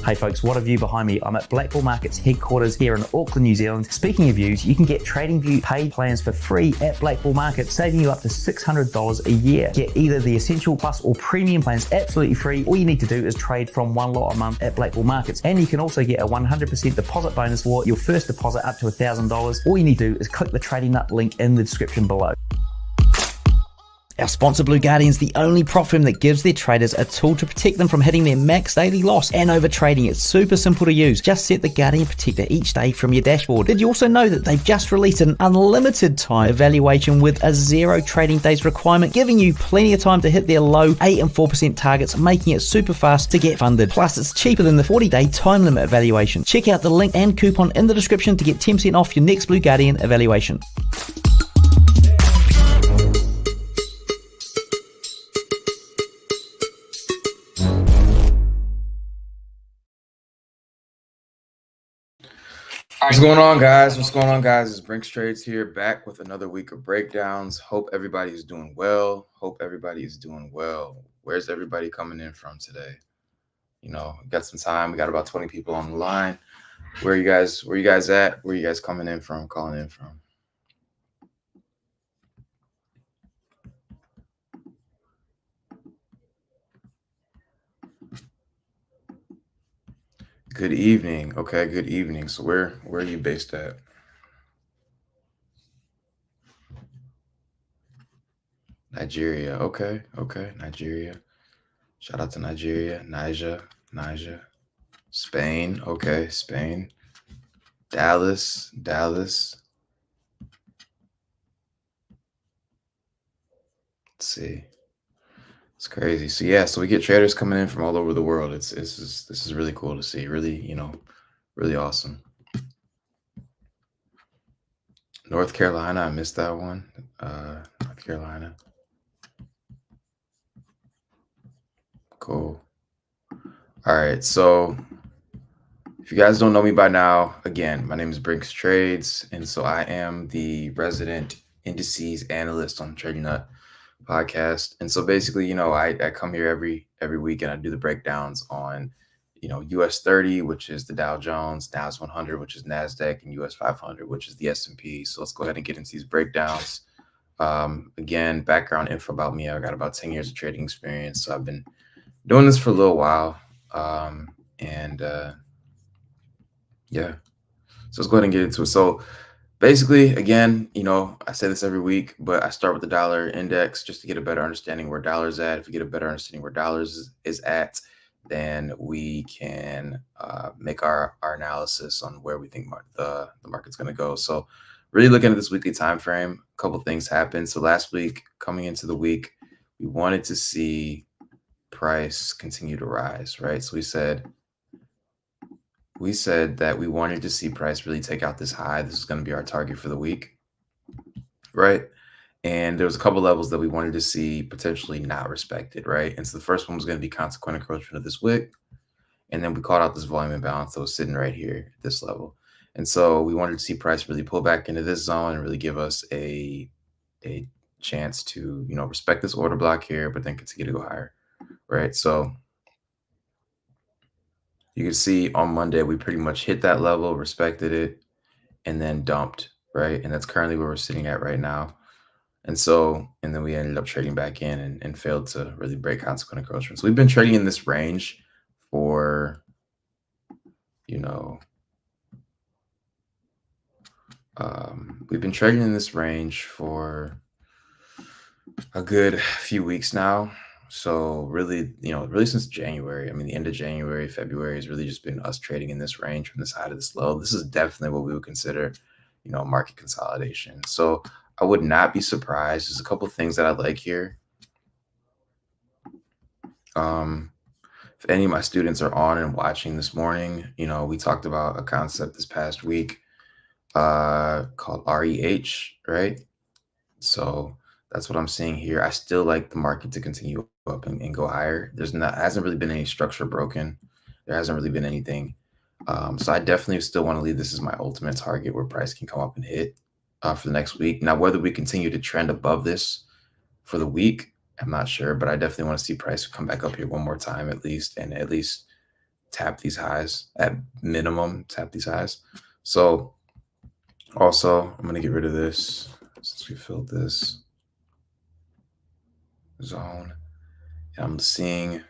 Hey folks, what a view behind me. I'm at Blackbull Markets headquarters here in Auckland, New Zealand. Speaking of views, you can get TradingView paid plans for free at Blackbull Markets, saving you up to $600 a year. Get either the Essential Plus or Premium plans absolutely free. All you need to do is trade from one lot a month at Blackbull Markets. And you can also get a 100% deposit bonus for your first deposit up to $1,000. All you need to do is click the Trading Nut link in the description below. Our sponsor Blue Guardian is the only prop firm that gives their traders a tool to protect them from hitting their max daily loss and over trading. It's super simple to use. Just set the Guardian Protector each day from your dashboard. Did you also know that they've just released an unlimited time evaluation with a 0 trading days requirement, giving you plenty of time to hit their low 8 and 4% targets, making it super fast to get funded. Plus, it's cheaper than the 40-day time limit evaluation. Check out the link and coupon in the description to get 10% off your next Blue Guardian evaluation. What's going on, guys? What's going on, guys? It's Brinks Trades here, back with another week of breakdowns. Hope everybody is doing well. Where's everybody coming in from today? You know, we got some time. We got about 20 people on the line. Where are you guys at? Where are you guys coming in from, calling in from? Good evening. Okay, good evening. So where are you based at? Nigeria. Okay, Nigeria. Shout out to Nigeria. Niger. Spain. Okay, Spain. Dallas. Let's see. It's crazy. So yeah, so we get traders coming in from all over the world. This is really cool to see. Really, really awesome. North Carolina, I missed that one. North Carolina. Cool. All right, so if you guys don't know me by now, again, my name is Brinks Trades, and so I am the resident indices analyst on Trading Nut podcast. And so basically, I come here every week and I do the breakdowns on, US30, which is the Dow Jones, NAS100, which is Nasdaq, and US500, which is the S&P. So let's go ahead and get into these breakdowns. Again, background info about me. I've got about 10 years of trading experience. So I've been doing this for a little while. Yeah. So let's go ahead and get into it. So basically, again, I say this every week, but I start with the dollar index just to get a better understanding where dollars at. If we get a better understanding where dollars is at, then we can make our analysis on where we think the market's going to go. So really looking at this weekly time frame, a couple things happened. So last week, coming into the week, we wanted to see price continue to rise, right? So we said that we wanted to see price really take out this high. This is going to be our target for the week, right? And there was a couple levels that we wanted to see potentially not respected, right? And so the first one was going to be consequent encroachment of this wick. And then we called out this volume imbalance that was sitting right here at this level. And so we wanted to see price really pull back into this zone and really give us a chance to, respect this order block here, but then continue to go higher, right? So you can see on Monday, we pretty much hit that level, respected it, and then dumped, right? And that's currently where we're sitting at right now. And then we ended up trading back in and failed to really break consequent encroachment. So we've been trading in this range for, we've been trading in this range for a good few weeks now. So really, really since January, the end of January, February has really just been us trading in this range from this high to this low. This is definitely what we would consider, market consolidation. So I would not be surprised. There's a couple of things that I like here. If any of my students are on and watching this morning, we talked about a concept this past week called REH, right? So that's what I'm seeing here. I still like the market to continue up and go higher. Hasn't really been any structure broken. There hasn't really been anything. So I definitely still want to leave this as my ultimate target where price can come up and hit for the next week. Now, whether we continue to trend above this for the week, I'm not sure, but I definitely want to see price come back up here one more time at least, and at least tap these highs at minimum, tap these highs. So also, I'm going to get rid of this since we filled this zone. And I'm seeing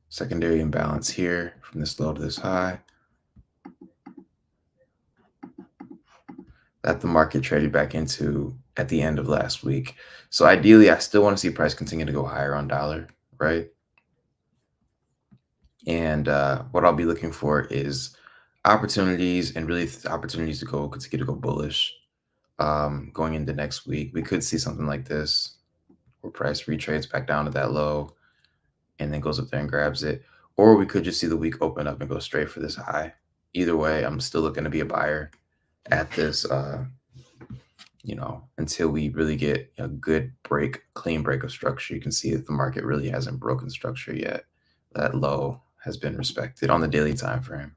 secondary imbalance here from this low to this high that the market traded back into at the end of last week. So ideally, I still want to see price continue to go higher on dollar, right? And what I'll be looking for is opportunities, and really opportunities to continue to go bullish going into next week. We could see something like this where price retrades back down to that low and then goes up there and grabs it. Or we could just see the week open up and go straight for this high. Either way, I'm still looking to be a buyer at this, until we really get a good clean break of structure. You can see that the market really hasn't broken structure yet. That low has been respected on the daily time frame.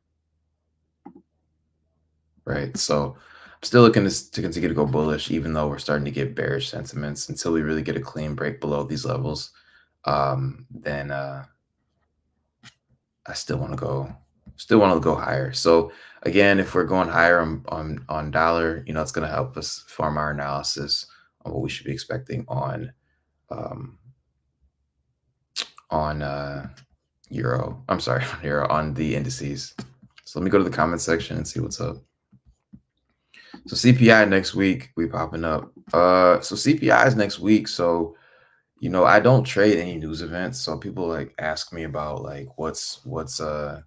Right. So I'm still looking to continue to go bullish, even though we're starting to get bearish sentiments. Until we really get a clean break below these levels, then I still want to go higher. So again, if we're going higher on dollar, it's going to help us form our analysis on what we should be expecting on euro. I'm sorry, on euro, on the indices. So let me go to the comment section and see what's up. So CPI next week, we popping up. So CPI is next week. So, I don't trade any news events. So people ask me about what's the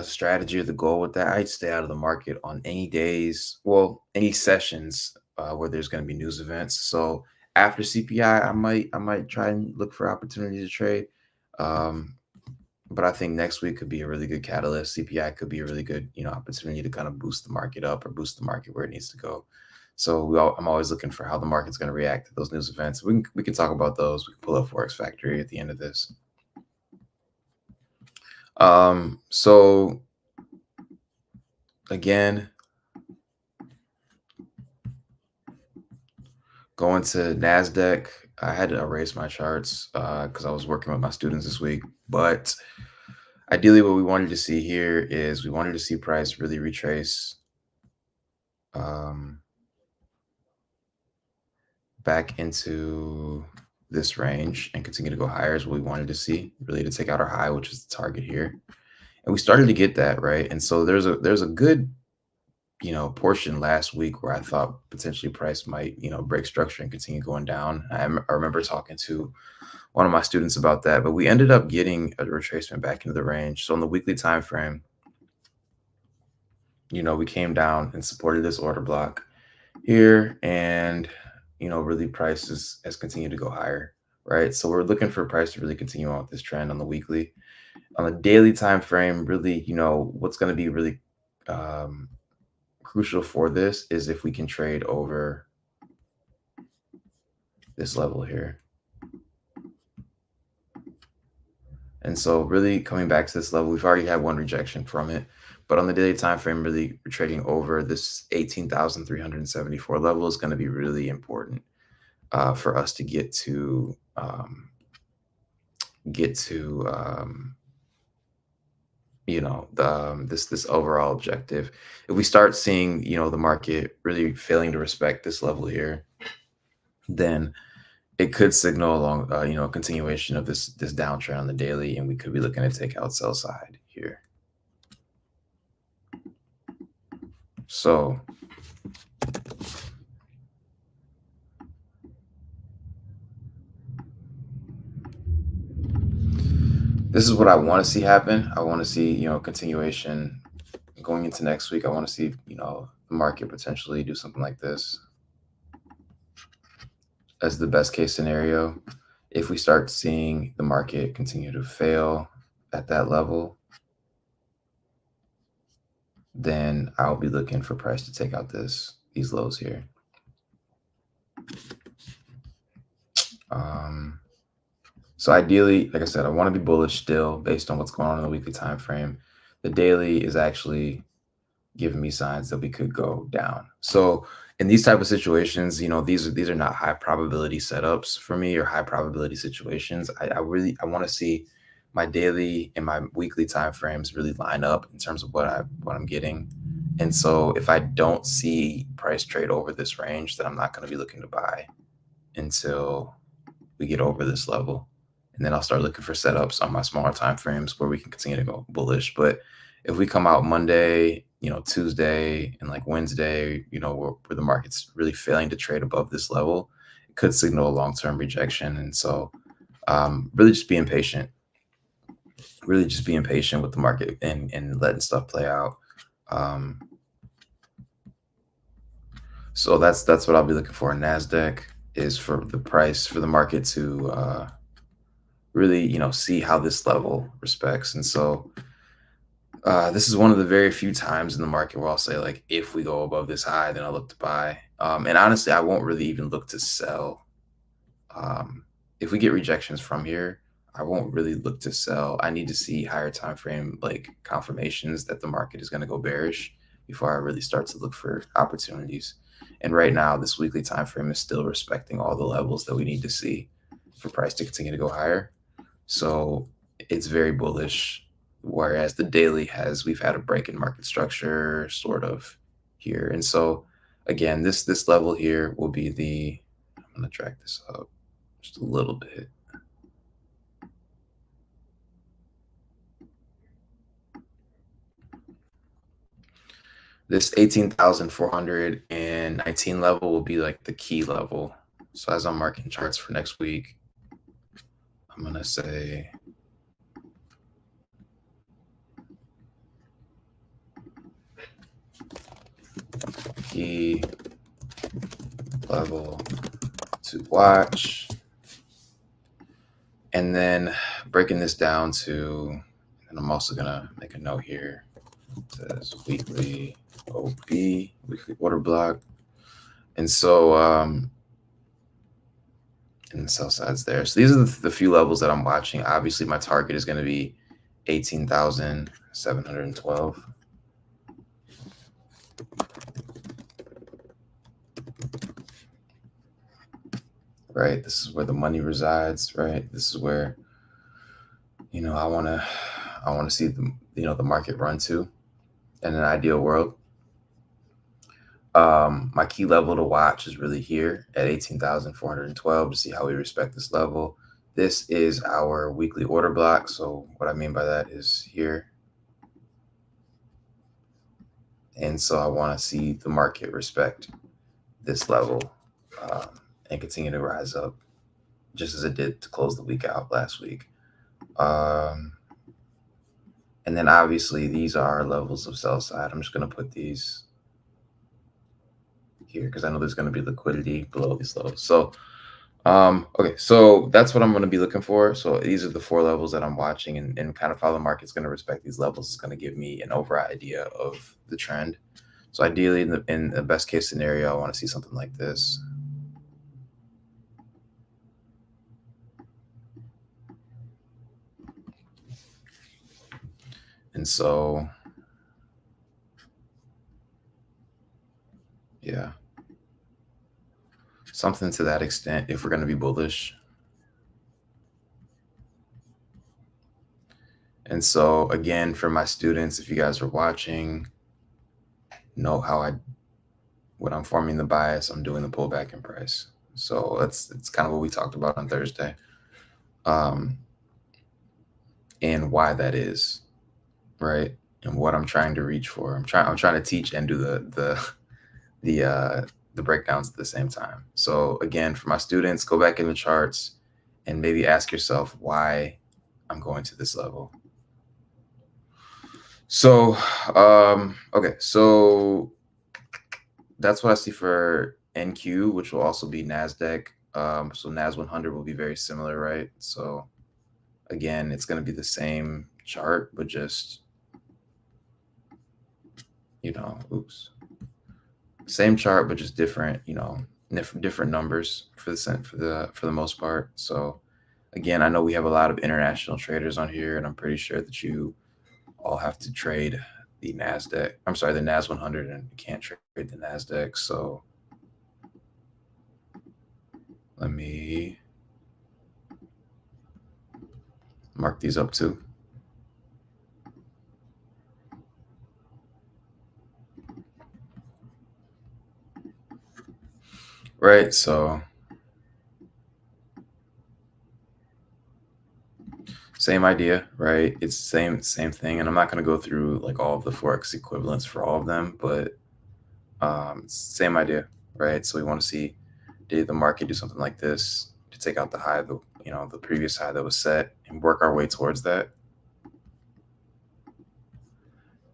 strategy or the goal with that. I stay out of the market on any days, any sessions where there's going to be news events. So after CPI, I might try and look for opportunities to trade. But I think next week could be a really good catalyst. CPI could be a really good, opportunity to kind of boost the market up or boost the market where it needs to go. So I'm always looking for how the market's going to react to those news events. We can talk about those. We can pull up Forex Factory at the end of this. So again, going to Nasdaq, I had to erase my charts because I was working with my students this week. But ideally, what we wanted to see here is we wanted to see price really retrace back into this range and continue to go higher is what we wanted to see, really to take out our high, which is the target here. And we started to get that, right? And so there's a good portion last week where I thought potentially price might break structure and continue going down. I remember talking to one of my students about that, but we ended up getting a retracement back into the range. So on the weekly time frame, we came down and supported this order block here, and really price has continued to go higher, right? So we're looking for price to really continue on with this trend on the weekly. On the daily time frame, really, what's going to be really crucial for this is if we can trade over this level here. And so really coming back to this level, we've already had one rejection from it, but on the daily time frame, really trading over this 18,374 level is going to be really important for us to get to this overall objective. If we start seeing the market really failing to respect this level here, then it could signal along a continuation of this downtrend on the daily, and we could be looking to take out sell side here. So this is what I want to see happen. I want to see continuation going into next week. I want to see the market potentially do something like this as the best case scenario. If we start seeing the market continue to fail at that level, then I'll be looking for price to take out these lows here. So ideally, like I said, I want to be bullish still based on what's going on in the weekly time frame. The daily is actually giving me signs that we could go down. So in these type of situations, these are not high probability setups for me or high probability situations. I want to see my daily and my weekly time frames really line up in terms of what I'm getting. And so if I don't see price trade over this range, then I'm not going to be looking to buy until we get over this level. And then I'll start looking for setups on my smaller time frames where we can continue to go bullish. But if we come out Monday, Tuesday and like Wednesday, where the market's really failing to trade above this level, it could signal a long-term rejection. And so really just being patient, with the market and letting stuff play out. So that's what I'll be looking for in Nasdaq, is for the price, for the market to really, see how this level respects. And so this is one of the very few times in the market where I'll say, like, if we go above this high, then I'll look to buy. And honestly, I won't really even look to sell. If we get rejections from here, I won't really look to sell. I need to see higher time frame like confirmations that the market is going to go bearish before I really start to look for opportunities. And right now, this weekly time frame is still respecting all the levels that we need to see for price to continue to go higher. So it's very bullish. Whereas the daily we've had a break in market structure sort of here. And so again, this level here will be I'm going to drag this up just a little bit. This 18,419 level will be like the key level. So as I'm marking charts for next week, I'm going to say key level to watch. And then breaking this down to, and I'm also going to make a note here. It says weekly OP, weekly order block. And so, and the sell side's there. So these are the few levels that I'm watching. Obviously, my target is going to be 18,712. Right, this is where the money resides. Right, this is where I want to see the market run to in an ideal world. My key level to watch is really here at 18,412 to see how we respect this level. This is our weekly order block. So what I mean by that is here. And so I want to see the market respect this level and continue to rise up just as it did to close the week out last week. And then obviously these are levels of sell side. I'm just going to put these here because I know there's going to be liquidity below these levels. So, okay, so that's what I'm going to be looking for. So these are the 4 levels that I'm watching, and kind of how the market's going to respect these levels is going to give me an overall idea of the trend. So ideally, in the best case scenario, I want to see something like this. And so, yeah, something to that extent if we're going to be bullish. And so again, for my students, if you guys are watching, know when I'm forming the bias, I'm doing the pullback in price. So it's kind of what we talked about on Thursday, and why that is, right? And what I'm trying to reach for. I'm trying to teach and do the breakdowns at the same time. So again, for my students, go back in the charts and maybe ask yourself why I'm going to this level. So, okay, so that's what I see for NQ, which will also be Nasdaq. So NAS100 will be very similar, right? So again, it's going to be the same chart, but just, same chart, but just different, different numbers for the most part. So again, I know we have a lot of international traders on here, and I'm pretty sure that you all have to trade the NAS100, and you can't trade the Nasdaq. So Let me mark these up too. Right, so same idea, right? It's same thing, and I'm not going to go through like all of the forex equivalents for all of them, but same idea, right? So we want to see, did the market do something like this to take out the high, the previous high that was set, and work our way towards that.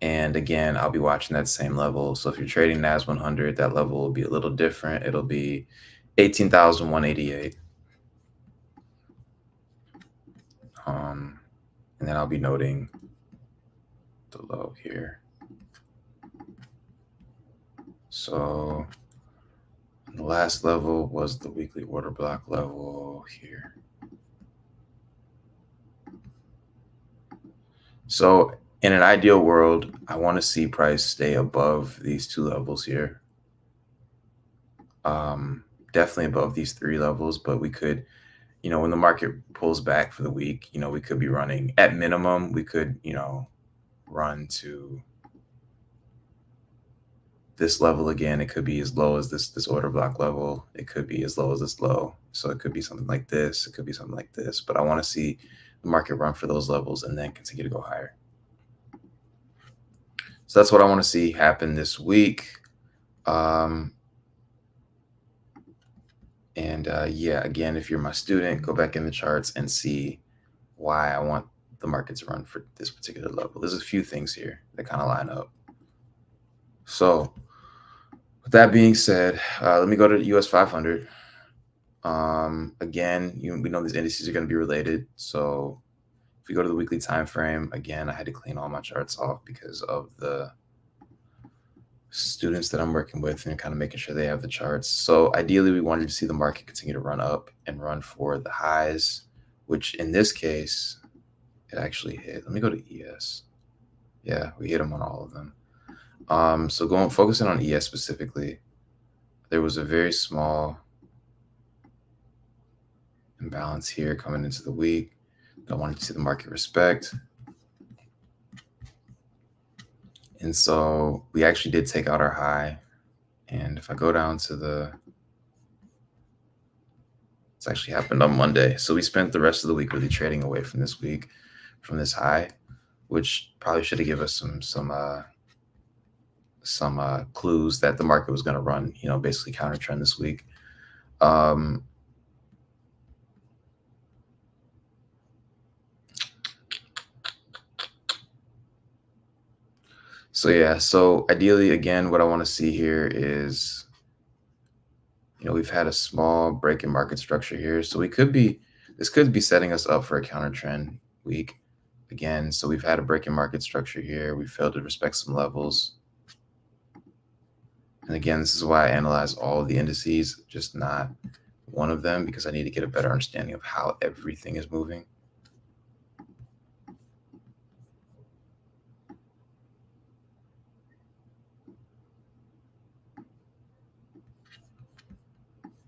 And again, I'll be watching that same level. So if you're trading NAS100, that level will be a little different. It'll be 18,188. And then I'll be noting the low here. So the last level was the weekly order block level here. So in an ideal world, I want to see price stay above these two levels here. Definitely above these three levels, but we could, when the market pulls back for the week, we could be running at minimum. We could, run to this level again. It could be as low as this order block level. It could be as low as this low. So it could be something like this. It could be something like this. But I want to see the market run for those levels and then continue to go higher. So that's what I want to see happen this week. Yeah, again, if you're my student, go back in the charts and see why I want the market to run for this particular level. There's a few things here that kind of line up. So with that being said, let me go to US500. Again, we know these indices are going to be related. So if we go to the weekly time frame, again, I had to clean all my charts off because of the students that I'm working with and kind of making sure they have the charts. So ideally, we wanted to see the market continue to run up and run for the highs, which in this case, it actually hit. Let me go to ES. Yeah, we hit them on all of them. So focusing on ES specifically, there was a very small imbalance here coming into the week. I wanted to see the market respect. And so we actually did take out our high. And if I go down to it's actually happened on Monday. So we spent the rest of the week really trading away from this week, from this high, which probably should have given us some clues that the market was going to run, basically counter trend this week. So yeah, so ideally, again, what I want to see here is, we've had a small break in market structure here. So this could be setting us up for a counter trend week again. So we've had a break in market structure here. We failed to respect some levels. And again, this is why I analyze all of the indices, just not one of them, because I need to get a better understanding of how everything is moving.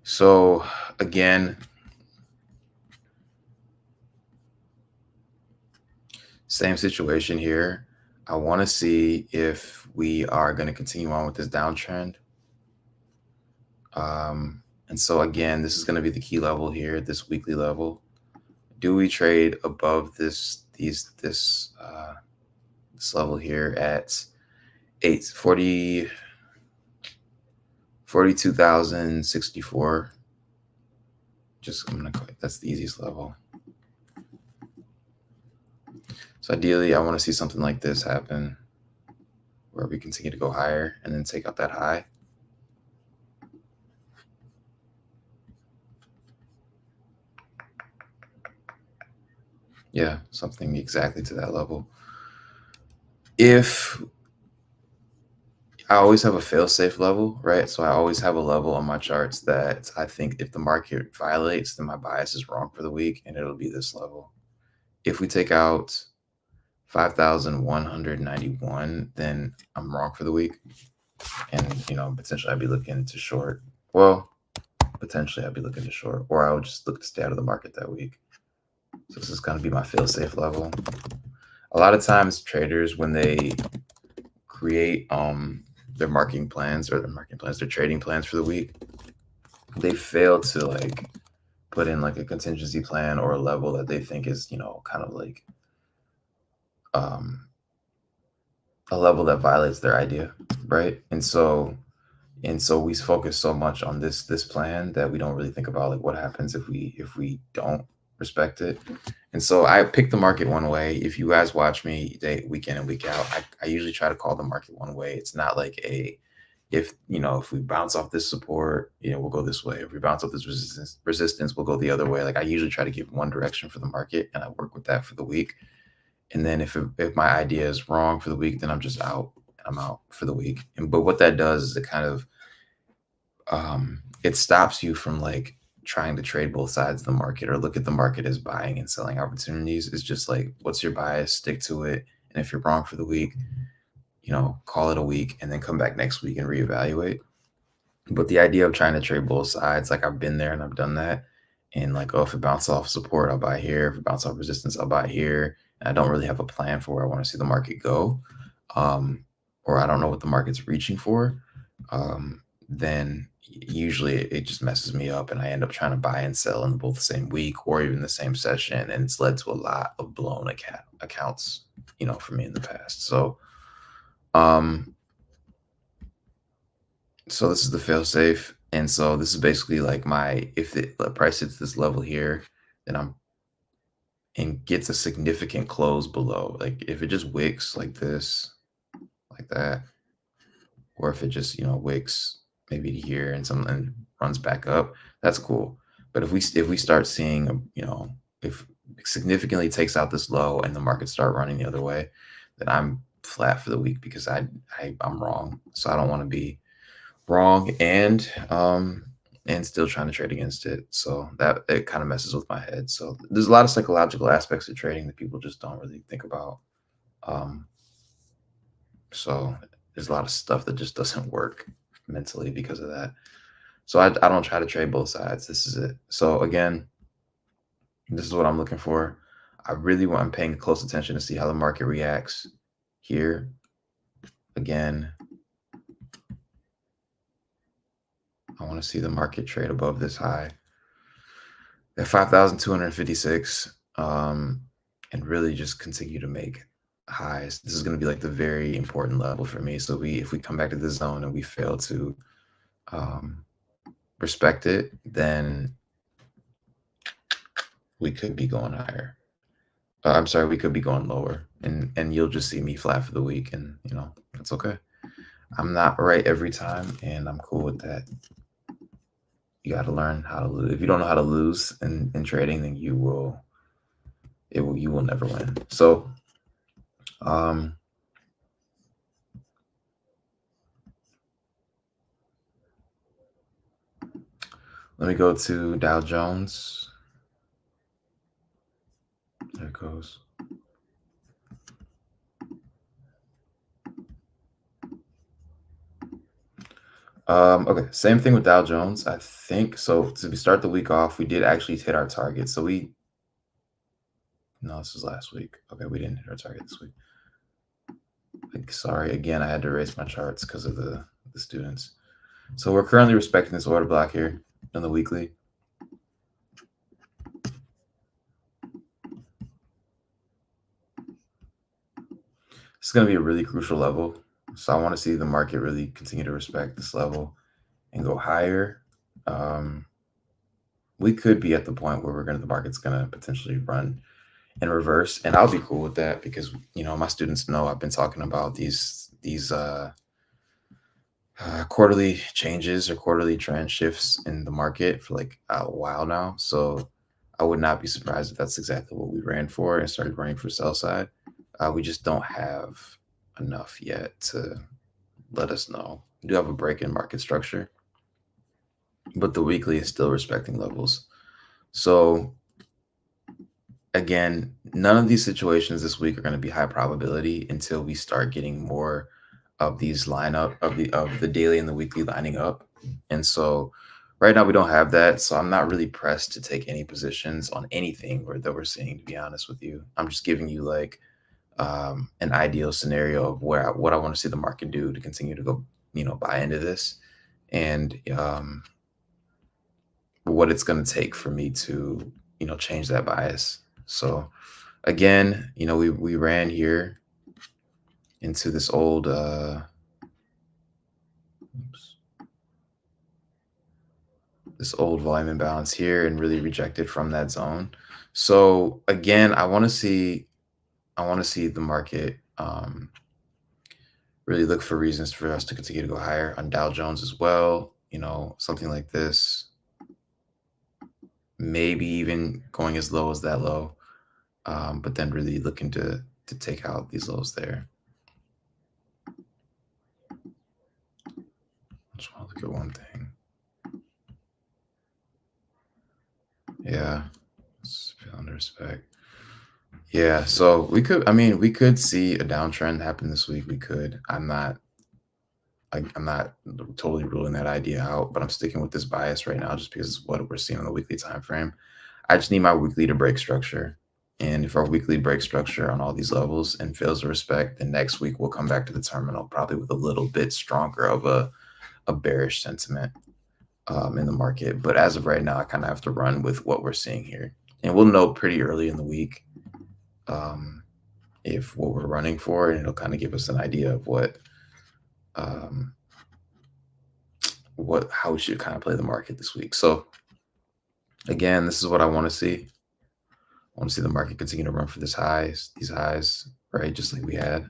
So again, same situation here. I want to see if we are going to continue on with this downtrend. And so again, this is going to be the key level here, this weekly level. Do we trade above this level here at 42,064? That's the easiest level. So ideally, I want to see something like this happen where we continue to go higher and then take out that high. Yeah, something exactly to that level. If I always have a fail-safe level, right? So I always have a level on my charts that I think if the market violates, then my bias is wrong for the week, and it'll be this level. If we take out 5,191, then I'm wrong for the week. And, potentially I'd be looking to short. Well, potentially I'd be looking to short, or I would just look to stay out of the market that week. So this is going to be my fail-safe level. A lot of times traders, when they create their marketing plans, their trading plans for the week, they fail to like put in like a contingency plan or a level that they think is, kind of like a level that violates their idea, right? And so we focus so much on this plan that we don't really think about like what happens if we don't respect it. And so I pick the market one way. If you guys watch me week in and week out, I usually try to call the market one way. It's not like if we bounce off this support, we'll go this way. If we bounce off this resistance, we'll go the other way. Like I usually try to give one direction for the market, and I work with that for the week. And then if my idea is wrong for the week, then I'm just out. I'm out for the week. But what that does is it kind of it stops you from like trying to trade both sides of the market or look at the market as buying and selling opportunities. It's just like, what's your bias? Stick to it. And if you're wrong for the week, call it a week and then come back next week and reevaluate. But the idea of trying to trade both sides, like I've been there and I've done that. And like, if it bounces off support, I'll buy here. If it bounces off resistance, I'll buy here. And I don't really have a plan for where I want to see the market go. Or I don't know what the market's reaching for. Then usually it just messes me up and I end up trying to buy and sell in both the same week or even the same session. And it's led to a lot of blown accounts, for me in the past. So, so this is the fail safe. And so this is basically like if the price hits this level here, then and gets a significant close below. Like if it just wicks like this, like that, or if it just, wicks maybe to here and something runs back up, that's cool. But if we start seeing, if it significantly takes out this low and the market start running the other way, then I'm flat for the week because I'm wrong. So I don't want to be wrong and still trying to trade against it. So that it kind of messes with my head. So there's a lot of psychological aspects of trading that people just don't really think about. So there's a lot of stuff that just doesn't work mentally because of that. So I don't try to trade both sides. This is it. So again, this is what I'm looking for. I'm paying close attention to see how the market reacts here. Again, I want to see the market trade above this high at 5,256 and really just continue to make highs. This is going to be like the very important level for me. So if we come back to this zone and we fail to respect it, then we could be going higher. I'm sorry, we could be going lower, and you'll just see me flat for the week, and that's okay. I'm not right every time, and I'm cool with that. You got to learn how to lose. If you don't know how to lose in trading, then you will never win. So let me go to Dow Jones. There it goes. Okay, same thing with Dow Jones, I think. So to start the week off, we did actually hit our target. So no, this was last week. Okay, we didn't hit our target this week. Sorry, again, I had to erase my charts because of the students. So we're currently respecting this order block here on the weekly. It's going to be a really crucial level. So I want to see the market really continue to respect this level and go higher. We could be at the point where the market's going to potentially run in reverse, and I'll be cool with that because my students know I've been talking about these quarterly changes or quarterly trend shifts in the market for like a while now. So I would not be surprised if that's exactly what we ran for and started running for sell side. We just don't have enough yet to let us know. We do have a break in market structure, but the weekly is still respecting levels. So again, none of these situations this week are going to be high probability until we start getting more of these lineup of the daily and the weekly lining up. And so Right now, we don't have that, so I'm not really pressed to take any positions on anything that we're seeing, to be honest with you. I'm just giving you like an ideal scenario of what I want to see the market do to continue to go, buy into this, and what it's going to take for me to, change that bias. So again, we ran here into this old oops, this old volume imbalance here and really rejected from that zone. So again, I want to see the market really look for reasons for us to continue to go higher on Dow Jones as well. Something like this, maybe even going as low as that low, but then really looking to take out these lows there. I just want to look at one thing. Yeah, let's feel under respect. Yeah, so we could see a downtrend happen this week. We could. I'm not totally ruling that idea out, but I'm sticking with this bias right now just because of what we're seeing on the weekly time frame. I just need my weekly to break structure. And if our weekly breaks structure on all these levels and fails to respect, then next week we'll come back to the terminal probably with a little bit stronger of a bearish sentiment in the market. But as of right now, I kind of have to run with what we're seeing here. And we'll know pretty early in the week if what we're running for, and it'll kind of give us an idea of um, how we should kind of play the market this week. So again, this is what I want to see. I want to see the market continue to run for these highs, right? Just like we had.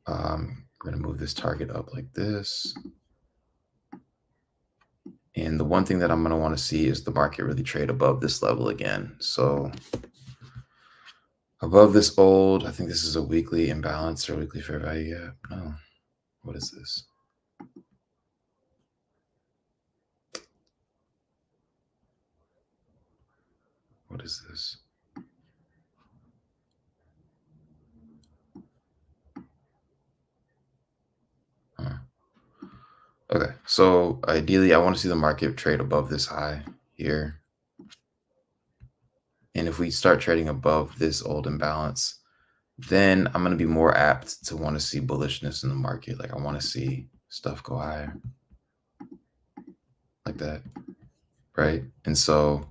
We're going to move this target up like this. And the one thing that I'm going to want to see is the market really trade above this level again. So above this old, I think this is a weekly imbalance or weekly fair value gap. No, what is this? What is this? Okay, so ideally, I want to see the market trade above this high here. And if we start trading above this old imbalance, then I'm going to be more apt to want to see bullishness in the market. Like I want to see stuff go higher like that, right? And so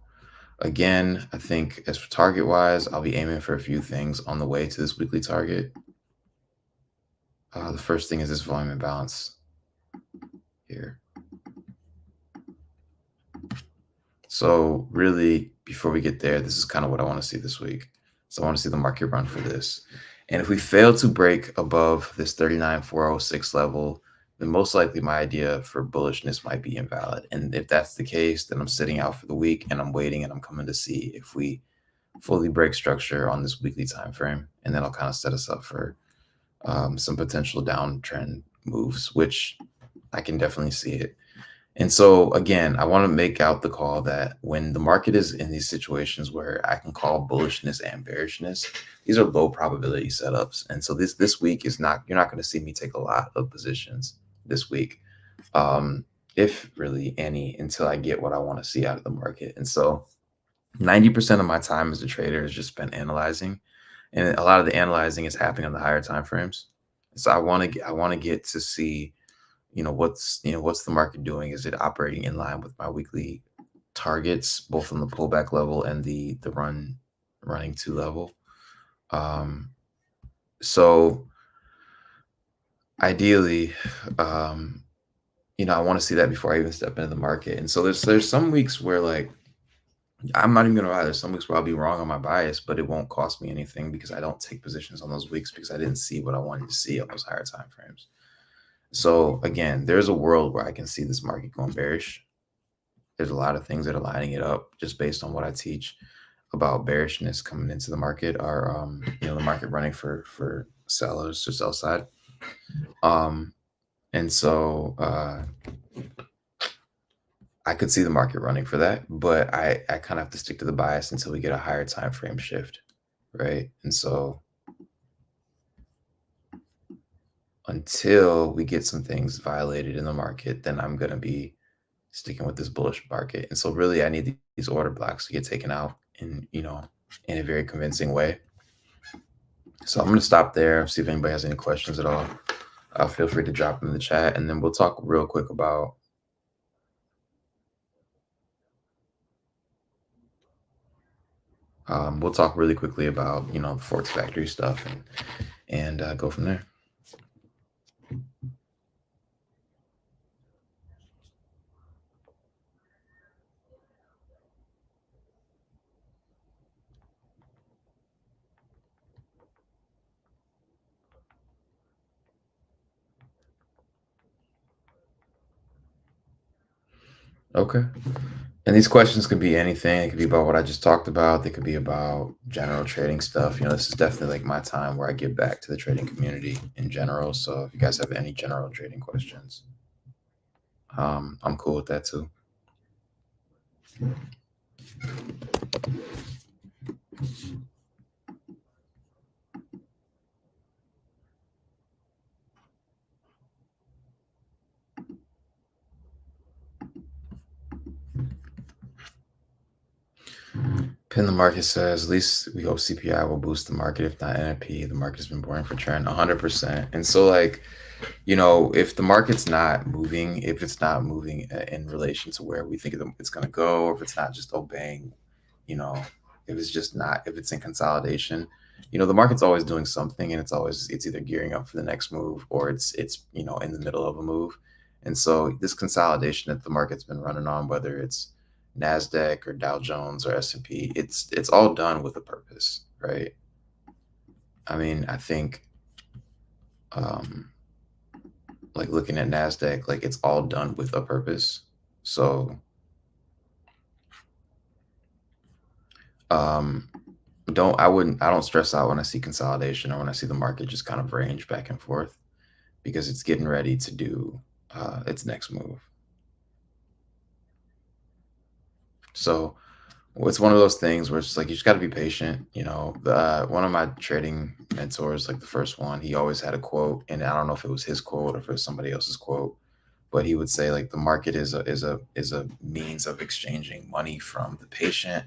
again, I think as for target wise, I'll be aiming for a few things on the way to this weekly target. The first thing is this volume imbalance here. So really, before we get there, this is kind of what I want to see this week. So I want to see the market run for this. And if we fail to break above this 39,406 level, then most likely my idea for bullishness might be invalid. And if that's the case, then I'm sitting out for the week and I'm waiting and I'm coming to see if we fully break structure on this weekly time frame. And then I'll kind of set us up for some potential downtrend moves, which I can definitely see it. And so again, I want to make out the call that when the market is in these situations where I can call bullishness and bearishness, these are low probability setups. And so this week is not, you're not going to see me take a lot of positions this week, if really any, until I get what I want to see out of the market. And so 90% of my time as a trader is just spent analyzing, and a lot of the analyzing is happening on the higher time frames. So I want to get to see what's the market doing? Is it operating in line with my weekly targets, both on the pullback level and the running to level? So ideally, I want to see that before I even step into the market. And so there's some weeks where, like, I'm not even gonna lie, there's some weeks where I'll be wrong on my bias, but it won't cost me anything because I don't take positions on those weeks because I didn't see what I wanted to see on those higher time frames. So again, there's a world where I can see this market going bearish. There's a lot of things that are lining it up just based on what I teach about bearishness coming into the market, are the market running for sellers or sell side. And so I could see the market running for that, but I kind of have to stick to the bias until we get a higher time frame shift, right? And so until we get some things violated in the market, then I'm going to be sticking with this bullish market. And so really I need these order blocks to get taken out in, in a very convincing way. So I'm going to stop there, see if anybody has any questions at all. Feel free to drop them in the chat, and then we'll talk real quick about we'll talk really quickly about, the Forex Factory stuff and go from there. Okay. And these questions could be anything. It could be about what I just talked about. They could be about general trading stuff. This is definitely like my time where I give back to the trading community in general. So if you guys have any general trading questions, I'm cool with that too. Pin the Market says, at least we hope CPI will boost the market. If not NFP, the market's been boring for trend 100%. And so if the market's not moving, if it's not moving in relation to where we think it's going to go, or if it's not just obeying, if it's in consolidation, the market's always doing something, and it's either gearing up for the next move, or it's in the middle of a move. And so this consolidation that the market's been running on, whether it's Nasdaq or Dow Jones or S&P, it's all done with a purpose, right? I mean, I think looking at Nasdaq, it's all done with a purpose. So I don't stress out when I see consolidation or when I see the market just kind of range back and forth, because it's getting ready to do its next move. So it's one of those things where it's like you just got to be patient. One of my trading mentors, like the first one, he always had a quote, and I don't know if it was his quote or if it was somebody else's quote, but he would say the market is a means of exchanging money from the patient,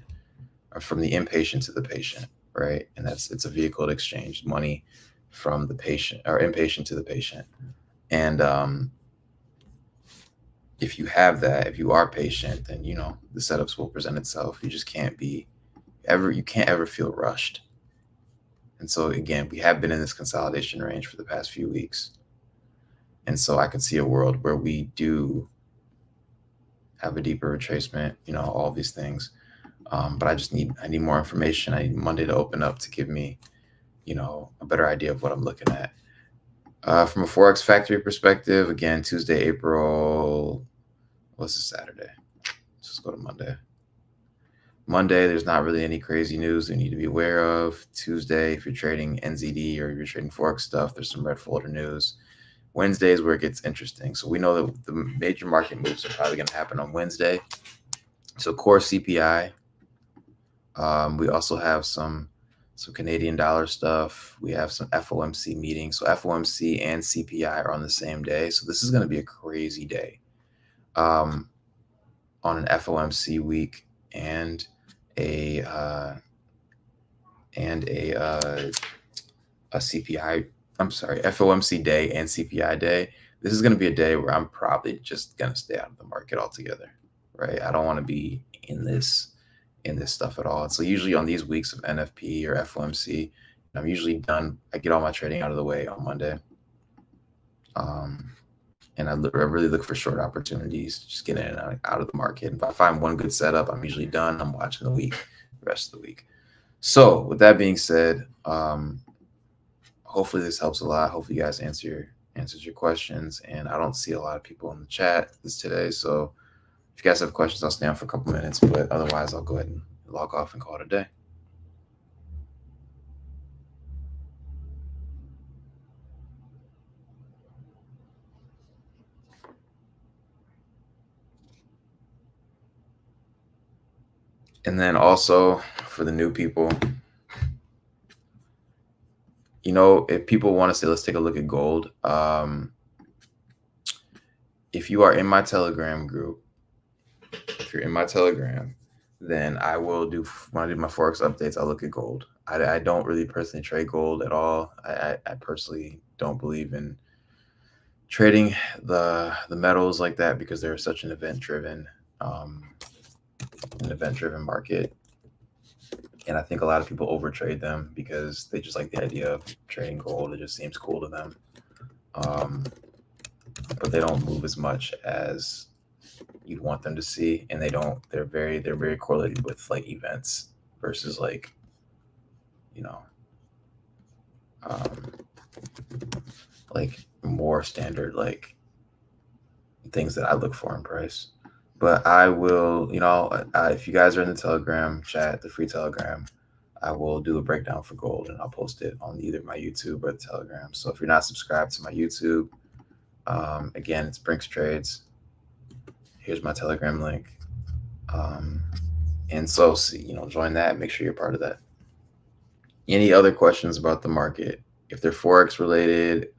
or from the impatient to the patient, right? And it's a vehicle to exchange money from the patient or impatient to the patient. And if you have that, if you are patient, then the setups will present itself. You just can't ever feel rushed. And so again, we have been in this consolidation range for the past few weeks. And so I could see a world where we do have a deeper retracement, all these things. But I need more information. I need Monday to open up to give me, a better idea of what I'm looking at. From a Forex Factory perspective, again, Tuesday, April, what's this, Saturday? Let's just go to Monday. Monday, there's not really any crazy news we need to be aware of. Tuesday, if you're trading NZD or you're trading Forex stuff, there's some red folder news. Wednesday is where it gets interesting. So we know that the major market moves are probably going to happen on Wednesday. So core CPI. We also have some Canadian dollar stuff. We have some FOMC meetings. So FOMC and CPI are on the same day. So this is going to be a crazy day on an FOMC week and a CPI. I'm sorry, FOMC day and CPI day. This is going to be a day where I'm probably just going to stay out of the market altogether, right? I don't want to be in this stuff at all. And so usually on these weeks of NFP or FOMC, I'm usually done. I get all my trading out of the way on Monday. And I really look for short opportunities, just get in and out of the market. If I find one good setup, I'm usually done. I'm watching the rest of the week. So with that being said, hopefully this helps a lot. Hopefully you guys answers your questions. And I don't see a lot of people in the chat today. So if you guys have questions, I'll stay on for a couple minutes, but otherwise I'll go ahead and log off and call it a day. And then also for the new people, if people want to say, let's take a look at gold. If you are in my Telegram group, if you're in my Telegram, then I will when I do my Forex updates, I'll look at gold. I don't really personally trade gold at all. I personally don't believe in trading the metals like that because they're such an event-driven market. And I think a lot of people overtrade them because they just like the idea of trading gold. It just seems cool to them. But they don't move as much as you'd want them to see, and they're very correlated with like events versus like, like more standard like things that I look for in price. But I will, if you guys are in the Telegram chat, the free Telegram, I will do a breakdown for gold and I'll post it on either my YouTube or the Telegram. So if you're not subscribed to my YouTube, again, it's Brinks Trades. Here's my Telegram link. And so, join that. Make sure you're part of that. Any other questions about the market? If they're Forex related,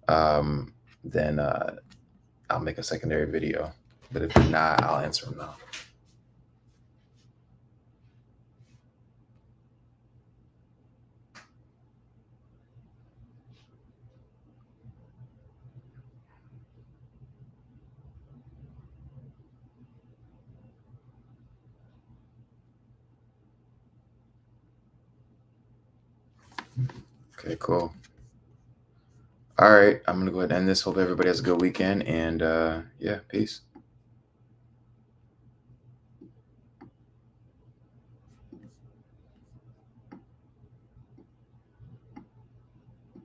then I'll make a secondary video. But if they're not, I'll answer them now. Okay, cool. All right, I'm going to go ahead and end this. Hope everybody has a good weekend. And yeah, peace.